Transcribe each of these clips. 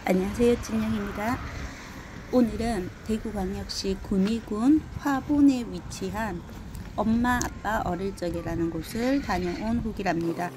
안녕하세요, 진영입니다. 오늘은 대구광역시 군위군 화본에 위치한 엄마 아빠 어릴 적이라는 곳을 다녀온 후기랍니다.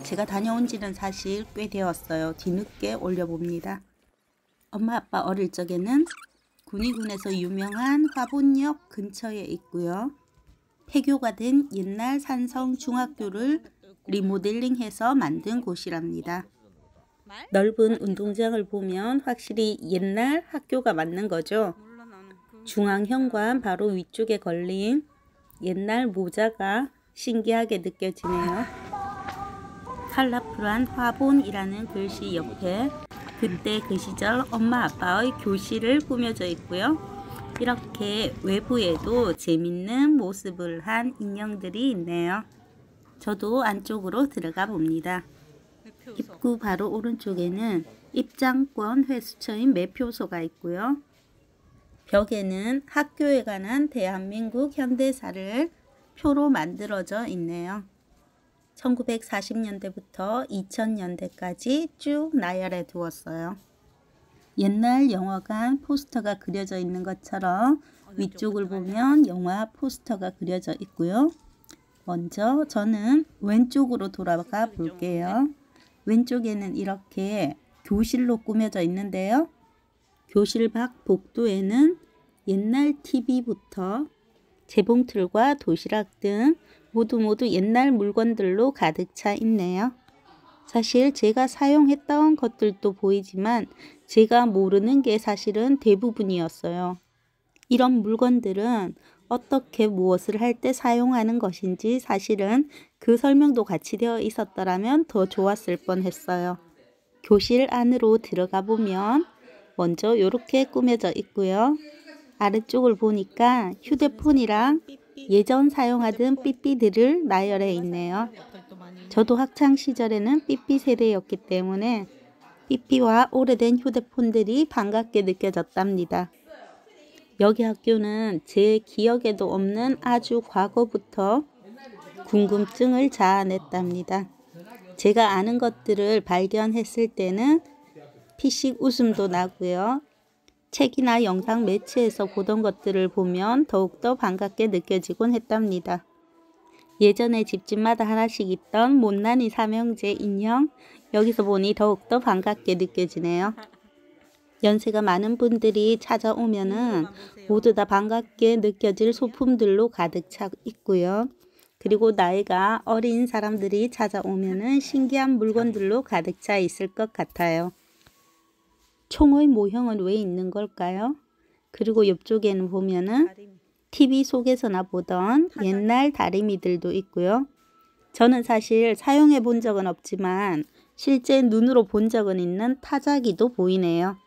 제가 다녀온 지는 사실 꽤 되었어요. 뒤늦게 올려봅니다. 엄마 아빠 어릴 적에는 군위군에서 유명한 화본역 근처에 있고요. 폐교가 된 옛날 산성 중학교를 리모델링해서 만든 곳이랍니다. 넓은 운동장을 보면 확실히 옛날 학교가 맞는 거죠. 중앙현관 바로 위쪽에 걸린 옛날 모자가 신기하게 느껴지네요. 컬러풀한 화본이라는 글씨 옆에 그때 그 시절 엄마 아빠의 교실을 꾸며져 있고요. 이렇게 외부에도 재밌는 모습을 한 인형들이 있네요. 저도 안쪽으로 들어가 봅니다. 입구 바로 오른쪽에는 입장권 횟수처인 매표소가 있고요. 벽에는 학교에 관한 대한민국 현대사를 표로 만들어져 있네요. 1940년대부터 2000년대까지 쭉 나열해 두었어요. 옛날 영화관 포스터가 그려져 있는 것처럼 위쪽을 보면 영화 포스터가 그려져 있고요. 먼저 저는 왼쪽으로 돌아가 볼게요. 왼쪽에는 이렇게 교실로 꾸며져 있는데요. 교실 밖 복도에는 옛날 TV부터 재봉틀과 도시락 등 모두 옛날 물건들로 가득 차 있네요. 사실 제가 사용했던 것들도 보이지만 제가 모르는 게 사실은 대부분이었어요. 이런 물건들은 어떻게 무엇을 할 때 사용하는 것인지 사실은 그 설명도 같이 되어 있었더라면 더 좋았을 뻔했어요. 교실 안으로 들어가 보면 먼저 이렇게 꾸며져 있고요. 아래쪽을 보니까 휴대폰이랑 예전 사용하던 삐삐들을 나열해 있네요. 저도 학창시절에는 삐삐 세대였기 때문에 삐삐와 오래된 휴대폰들이 반갑게 느껴졌답니다. 여기 학교는 제 기억에도 없는 아주 과거부터 궁금증을 자아냈답니다. 제가 아는 것들을 발견했을 때는 피식 웃음도 나고요. 책이나 영상 매체에서 보던 것들을 보면 더욱더 반갑게 느껴지곤 했답니다. 예전에 집집마다 하나씩 있던 못난이 삼형제 인형, 여기서 보니 더욱더 반갑게 느껴지네요. 연세가 많은 분들이 찾아오면은 모두 다 반갑게 느껴질 소품들로 가득 차 있고요. 그리고 나이가 어린 사람들이 찾아오면은 신기한 물건들로 가득 차 있을 것 같아요. 총의 모형은 왜 있는 걸까요? 그리고 옆쪽에는 보면은 TV 속에서나 보던 옛날 다리미들도 있고요. 저는 사실 사용해 본 적은 없지만 실제 눈으로 본 적은 있는 타자기도 보이네요.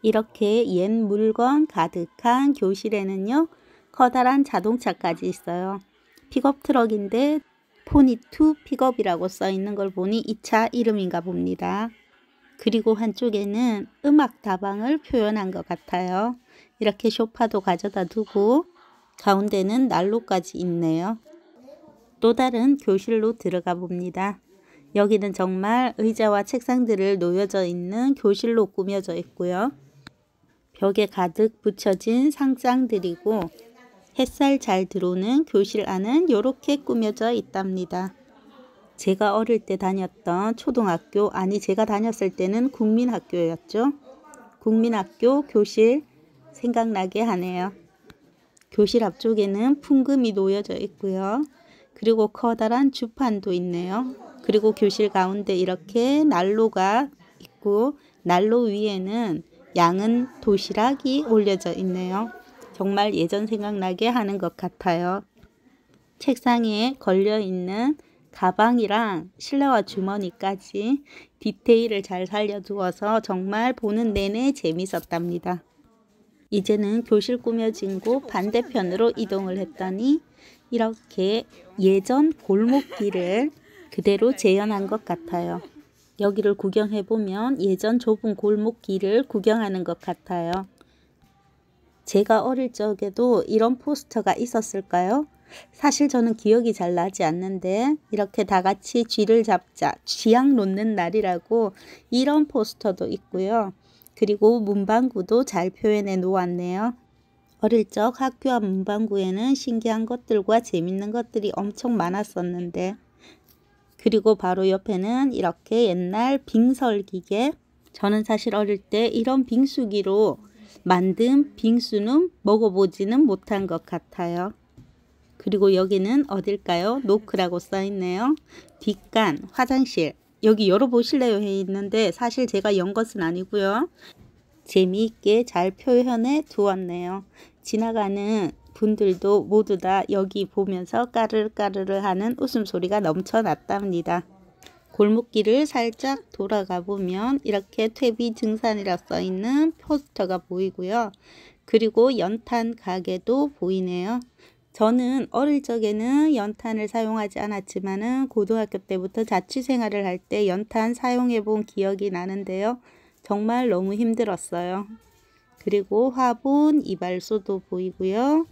이렇게 옛 물건 가득한 교실에는요, 커다란 자동차까지 있어요. 픽업 트럭인데 포니2 픽업이라고 써 있는 걸 보니 이 차 이름인가 봅니다. 그리고 한쪽에는 음악 다방을 표현한 것 같아요. 이렇게 소파도 가져다 두고 가운데는 난로까지 있네요. 또 다른 교실로 들어가 봅니다. 여기는 정말 의자와 책상들을 놓여져 있는 교실로 꾸며져 있고요. 벽에 가득 붙여진 상장들이고 햇살 잘 들어오는 교실 안은 이렇게 꾸며져 있답니다. 제가 어릴 때 다녔던 초등학교, 아니 제가 다녔을 때는 국민학교였죠. 국민학교 교실 생각나게 하네요. 교실 앞쪽에는 풍금이 놓여져 있고요. 그리고 커다란 주판도 있네요. 그리고 교실 가운데 이렇게 난로가 있고 난로 위에는 양은 도시락이 올려져 있네요. 정말 예전 생각나게 하는 것 같아요. 책상에 걸려있는 가방이랑 실내화 주머니까지 디테일을 잘 살려두어서 정말 보는 내내 재밌었답니다. 이제는 교실 꾸며진 곳 반대편으로 이동을 했더니 이렇게 예전 골목길을 그대로 재현한 것 같아요. 여기를 구경해보면 예전 좁은 골목길을 구경하는 것 같아요. 제가 어릴 적에도 이런 포스터가 있었을까요? 사실 저는 기억이 잘 나지 않는데 이렇게 다 같이 쥐를 잡자, 쥐약 놓는 날이라고 이런 포스터도 있고요. 그리고 문방구도 잘 표현해 놓았네요. 어릴 적 학교 앞 문방구에는 신기한 것들과 재밌는 것들이 엄청 많았었는데, 그리고 바로 옆에는 이렇게 옛날 빙설기계. 저는 사실 어릴 때 이런 빙수기로 만든 빙수는 먹어보지는 못한 것 같아요. 그리고 여기는 어딜까요? 노크라고 써있네요. 뒷간, 화장실. 여기 열어보실래요? 해 있는데 사실 제가 연 것은 아니고요. 재미있게 잘 표현해 두었네요. 지나가는 분들도 모두 다 여기 보면서 까르르까르르 하는 웃음소리가 넘쳐났답니다. 골목길을 살짝 돌아가 보면 이렇게 퇴비 증산이라 써있는 포스터가 보이고요. 그리고 연탄 가게도 보이네요. 저는 어릴 적에는 연탄을 사용하지 않았지만은 고등학교 때부터 자취생활을 할 때 연탄 사용해 본 기억이 나는데요. 정말 너무 힘들었어요. 그리고 화분 이발소도 보이고요.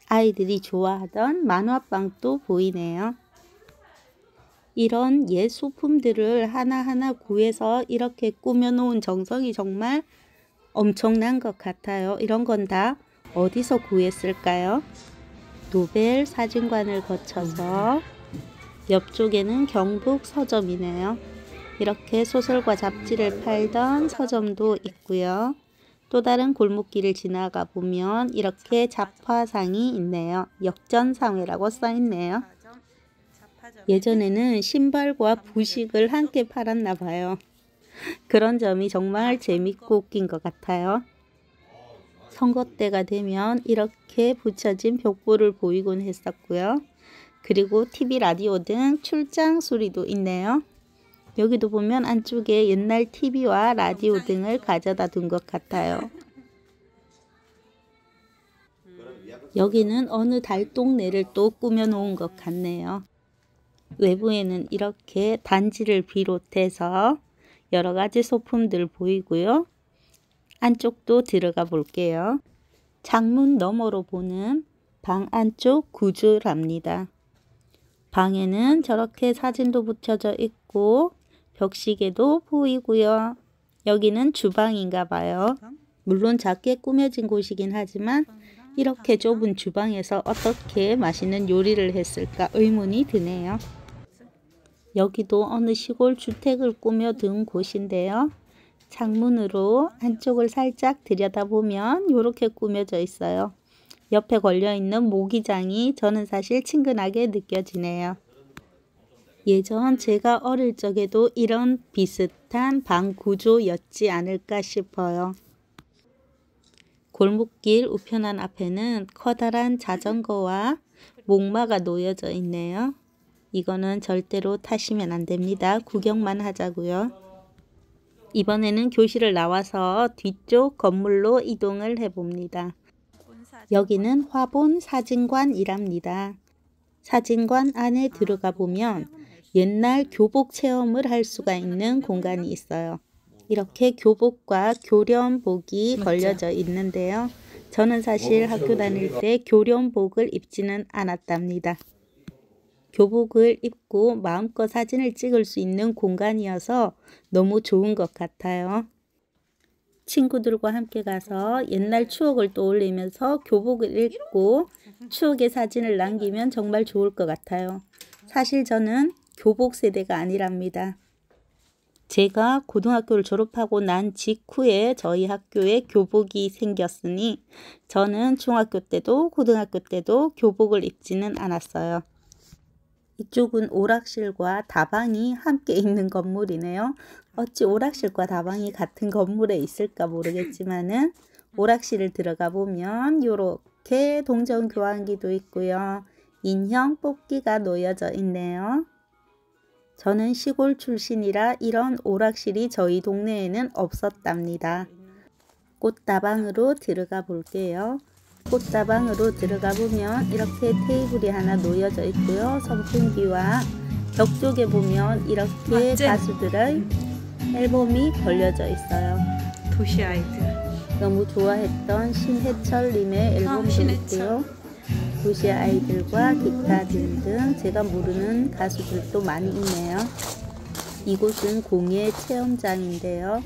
아이들이 좋아하던 만화방도 보이네요. 이런 옛 소품들을 하나하나 구해서 이렇게 꾸며놓은 정성이 정말 엄청난 것 같아요. 이런 건 다 어디서 구했을까요? 노벨 사진관을 거쳐서 옆쪽에는 경북 서점이네요. 이렇게 소설과 잡지를 팔던 서점도 있고요. 또 다른 골목길을 지나가 보면 이렇게 잡화상이 있네요. 역전상회라고 써있네요. 예전에는 신발과 부식을 함께 팔았나 봐요. 그런 점이 정말 재밌고 웃긴 것 같아요. 선거 때가 되면 이렇게 붙여진 벽보를 보이곤 했었고요. 그리고 TV, 라디오 등 출장 소리도 있네요. 여기도 보면 안쪽에 옛날 TV와 라디오 등을 가져다 둔 것 같아요. 여기는 어느 달동네를 또 꾸며놓은 것 같네요. 외부에는 이렇게 단지를 비롯해서 여러 가지 소품들 보이고요. 안쪽도 들어가 볼게요. 창문 너머로 보는 방 안쪽 구조랍니다. 방에는 저렇게 사진도 붙여져 있고 벽시계도 보이고요. 여기는 주방인가 봐요. 물론 작게 꾸며진 곳이긴 하지만 이렇게 좁은 주방에서 어떻게 맛있는 요리를 했을까 의문이 드네요. 여기도 어느 시골 주택을 꾸며둔 곳인데요. 창문으로 안쪽을 살짝 들여다보면 이렇게 꾸며져 있어요. 옆에 걸려있는 모기장이 저는 사실 친근하게 느껴지네요. 예전 제가 어릴 적에도 이런 비슷한 방 구조였지 않을까 싶어요. 골목길 우편한 앞에는 커다란 자전거와 목마가 놓여져 있네요. 이거는 절대로 타시면 안 됩니다. 구경만 하자고요. 이번에는 교실을 나와서 뒤쪽 건물로 이동을 해봅니다. 여기는 화본 사진관이랍니다. 사진관 안에 들어가 보면 옛날 교복 체험을 할 수가 있는 공간이 있어요. 이렇게 교복과 교련복이 걸려져 있는데요. 저는 사실 학교 다닐 때 교련복을 입지는 않았답니다. 교복을 입고 마음껏 사진을 찍을 수 있는 공간이어서 너무 좋은 것 같아요. 친구들과 함께 가서 옛날 추억을 떠올리면서 교복을 입고 추억의 사진을 남기면 정말 좋을 것 같아요. 사실 저는 교복 세대가 아니랍니다. 제가 고등학교를 졸업하고 난 직후에 저희 학교에 교복이 생겼으니 저는 중학교 때도 고등학교 때도 교복을 입지는 않았어요. 이쪽은 오락실과 다방이 함께 있는 건물이네요. 어찌 오락실과 다방이 같은 건물에 있을까 모르겠지만은 오락실을 들어가 보면 이렇게 동전 교환기도 있고요. 인형 뽑기가 놓여져 있네요. 저는 시골 출신이라 이런 오락실이 저희 동네에는 없었답니다. 꽃다방으로 들어가 볼게요. 꽃다방으로 들어가 보면 이렇게 테이블이 하나 놓여져 있고요. 선풍기와 벽 쪽에 보면 이렇게 가수들의 앨범이 걸려져 있어요. 도시 아이들. 너무 좋아했던 신해철님의 앨범도 있고요. 도시 아이들과 기타 등등 제가 모르는 가수들도 많이 있네요. 이곳은 공예 체험장인데요.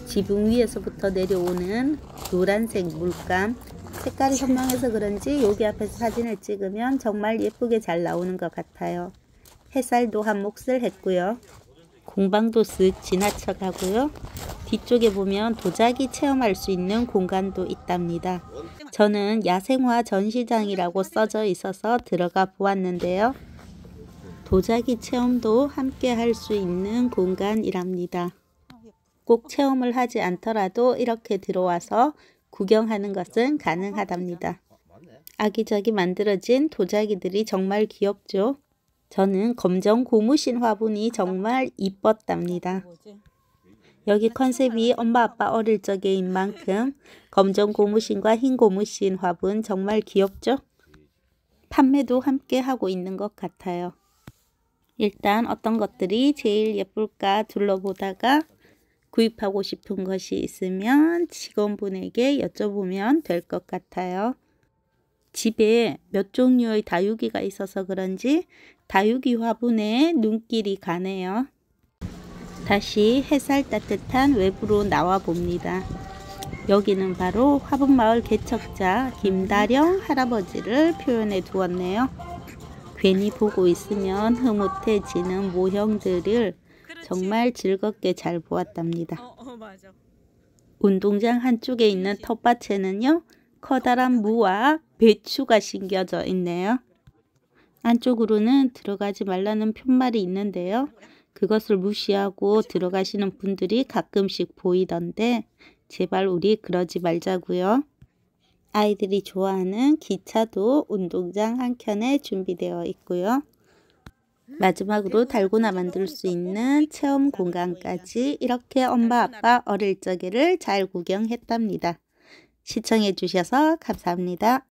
지붕 위에서부터 내려오는 노란색 물감, 색깔이 선명해서 그런지 여기 앞에서 사진을 찍으면 정말 예쁘게 잘 나오는 것 같아요. 햇살도 한 몫을 했고요. 공방도 쓱 지나쳐 가고요. 뒤쪽에 보면 도자기 체험할 수 있는 공간도 있답니다. 저는 야생화 전시장이라고 써져 있어서 들어가 보았는데요. 도자기 체험도 함께 할 수 있는 공간이랍니다. 꼭 체험을 하지 않더라도 이렇게 들어와서 구경하는 것은 가능하답니다. 아기자기 만들어진 도자기들이 정말 귀엽죠. 저는 검정 고무신 화분이 정말 이뻤답니다. 여기 컨셉이 엄마 아빠 어릴 적인 만큼 검정 고무신과 흰 고무신 화분 정말 귀엽죠? 판매도 함께 하고 있는 것 같아요. 일단 어떤 것들이 제일 예쁠까 둘러보다가 구입하고 싶은 것이 있으면 직원분에게 여쭤보면 될 것 같아요. 집에 몇 종류의 다육이가 있어서 그런지 다육이 화분에 눈길이 가네요. 다시 햇살 따뜻한 외부로 나와 봅니다. 여기는 바로 화분마을 개척자 김다령 할아버지를 표현해 두었네요. 괜히 보고 있으면 흐뭇해지는 모형들을 정말 즐겁게 잘 보았답니다. 맞아. 운동장 한쪽에 있는 텃밭에는요, 커다란 무와 배추가 심겨져 있네요. 안쪽으로는 들어가지 말라는 편말이 있는데요. 그것을 무시하고 들어가시는 분들이 가끔씩 보이던데 제발 우리 그러지 말자고요. 아이들이 좋아하는 기차도 운동장 한켠에 준비되어 있고요. 마지막으로 달고나 만들 수 있는 체험 공간까지 이렇게 엄마 아빠 어릴 적에를 잘 구경했답니다. 시청해 주셔서 감사합니다.